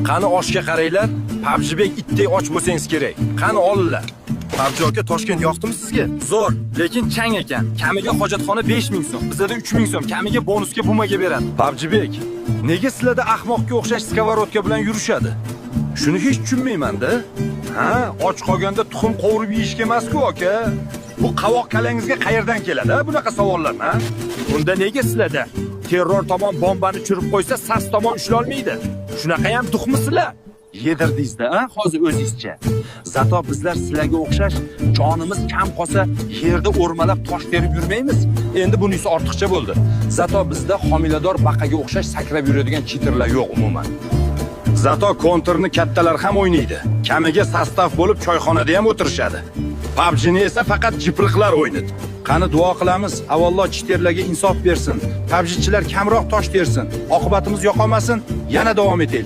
Qani oshga qaranglar, PUBGbek itdek och bo'lsangiz kerak. Qani olinglar. PUBG aka, Toshkent yoqdimi sizga? Zo'r, lekin chang ekan. Kamiga hojatxona 5000 so'm, bizda 3000 so'm, kamiga bonusga bumaga beradi. PUBGbek, nega sizlarda ahmoqqa o'xshash skоворodka bilan yurishadi? Shuni hech tushunmayman-da. Ha, och qolganda tuxum qovurib yeyishga emas-ku aka. Bu qavoq kalangizga qayerdan keladi, bunaqa savollar, ha? Unda nega sizlarda terror tomon bombani tushirib qo'ysa, sas tomon ushlay olmaydi? Shunaqa ham duxmisizlar? Yedirdingizda, ha, hozir o'zingizcha. Zato bizlar sizlarga o'xshash jonimiz kam qolsa, yerda o'rmalab tosh terib yurmaymiz. Endi bunisi ortiqcha bo'ldi. Zato bizda homilador baqaga o'xshash sakrab yuradigan cheaterlar yo'q umuman. Zato kontrni kattalar ham o'ynaydi. Kamiga sostav bo'lib choyxonada ham o'tirishadi. PUBGni esa faqat jipriqlar o'ynaydi. Qani duo qilamiz, avvallo cheaterlarga insof bersin. PUBGchilar kamroq tosh tersin. Oqibatimiz yo'qolmasin, yana davom etaylik.